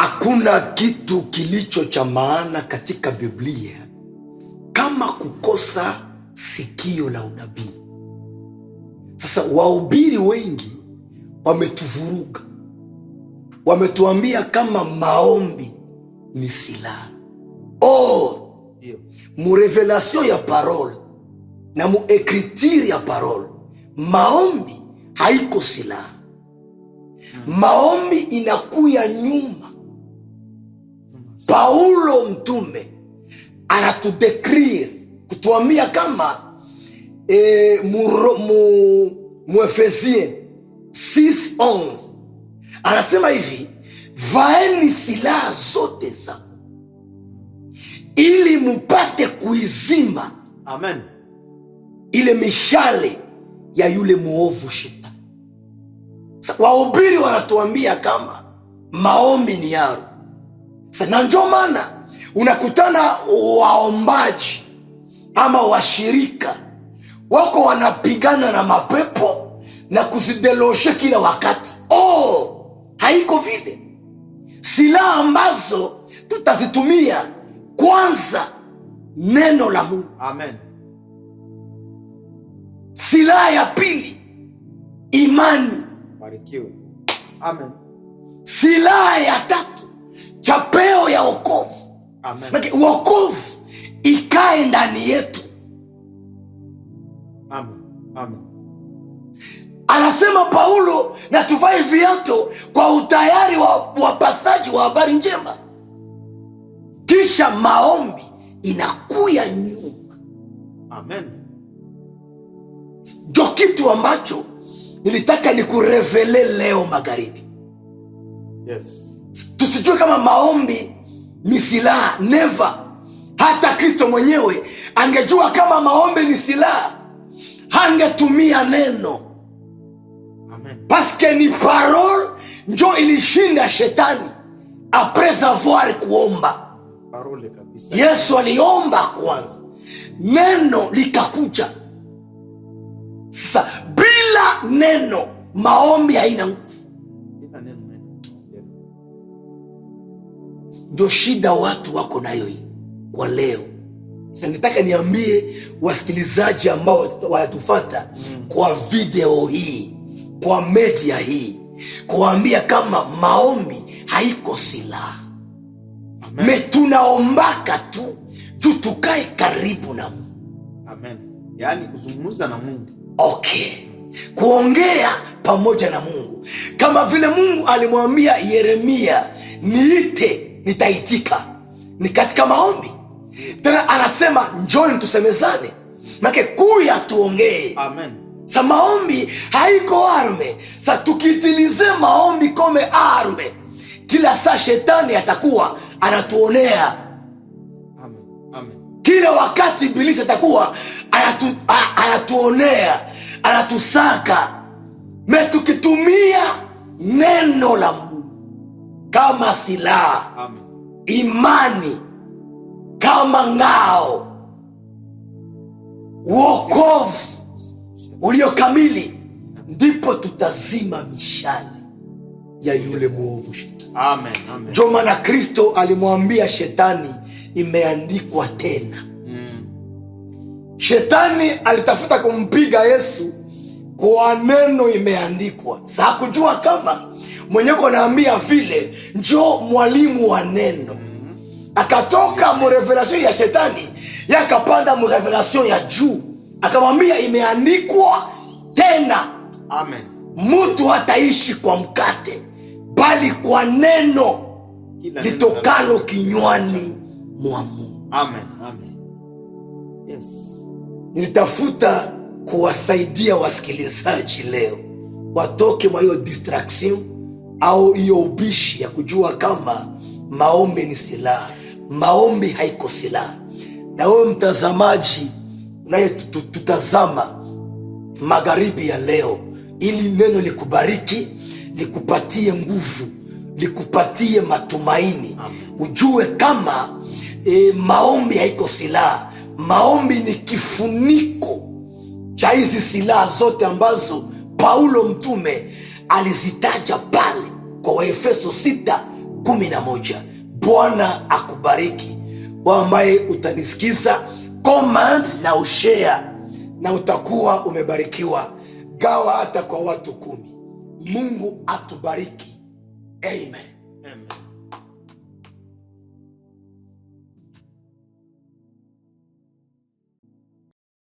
Hakuna kitu kilicho cha maana katika Biblia kama kukosa sikio la unabii. Sasa wahubiri wengi wametuvuruga, wametuambia kama maombi ni silaha. Mu revelation ya parole na mu écriture ya parole, maombi haiko silaha. Maombi inakuya nyuma. Paulo mtume anatudecrire kutuambia kama mu Efesien 6:11 anasema hivi: vaeni silaha zote za ili mupate kuizima, amen, ile mishale ya yule muovu shetani. Wahubiri wanatuambia kama maombi ni yaro. Na ndio maana unakutana waombaji ama washirika wako wanapigana na mapepo na kuzideloshe kila wakati. Haiko vile. Silaha ambazo tutazitumia, kwanza neno la Mungu, amen. Silaha ya pili, imani, barikiwe, amen. Silaha ya tatu, chapeo ya wokovu, amen. Wokovu ikae ndani yetu, amen, amen. Anasema Paulo, na tuvae viatu kwa utayari wa pasaji wa habari njema. Kisha maombi inakuya nyuma, amen. Ndio kitu ambacho nilitaka nikurevele leo magharibi. Yes. Tusijue kama maombi ni silaha. Never. Hata Kristo mwenyewe angejua kama maombi ni silaha, hangetumia neno, amen. Paske ni parole njo ilishinda shetani apres avoir kuomba. Parole kabisa. Yesu aliomba kwanza, neno likakuja. Sasa bila neno maombi haina nguvu. Ndio shida watu wako nayo hii kwa leo. Sasa nitaka niambie wasikilizaji ambao wanatufuata kwa video hii, kwa media hii, kuambia kama maombi haiko silaha. Tunaombaka tu juu tukae karibu na Mungu, amen. Yaani kuzungumza na Mungu, okay, kuongea pamoja na Mungu, kama vile Mungu alimwambia Yeremia, niite nitaitika. Ni katika maombi. Tena anasema njoni tusemezane, make kuya tuongee, amen. Sa maombi haiko arme. Sa tukitilize maombi kome arme, kila saa shetani atakuwa anatuonea, amen, amen. Kila wakati ibilisi atakuwa anatuonea, anatusaka. Tukitumia neno la Mungu kama silaha, amen, imani kama ngao, wokovu ulio kamili, ndipo tutazima mishale ya yule muovu shetani, amen, amen. Ndio maana Kristo alimwambia shetani, imeandikwa tena. Shetani alitafuta kumpiga Yesu kwa neno imeandikwa. Sasa kujua kama mwenyeko anaambia vile, njoo mwalimu wa neno. Akatoka mu revelation ya shetani, yakapanda mu revelation ya juu, akamwambia imeandikwa tena, amen. Mtu hataishi kwa mkate bali kwa neno litokalo kinywani mwa Mungu, amen, amen. Yes. Nilitafuta kuwasaidia wasikilizaji leo watoke mwa hiyo distraction au hiyo ubishi ya kujua kama maombi ni silaha. Maombi haiko silaha. Na wewe mtazamaji naye tutazama magharibi ya leo, ili neno likubariki, likupatie nguvu, likupatie matumaini, amen. Ujue kama maombi haiko silaha. Maombi ni kifuniko cha hizi silaha zote ambazo Paulo mtume alizitaja pale kwa Waefeso 6:11 11. Bwana akubariki. Wewe ambaye utanisikiza, comment na ushare, na utakuwa umebarikiwa. Gawa hata kwa watu 10. Mungu atubariki. Amen. Amen.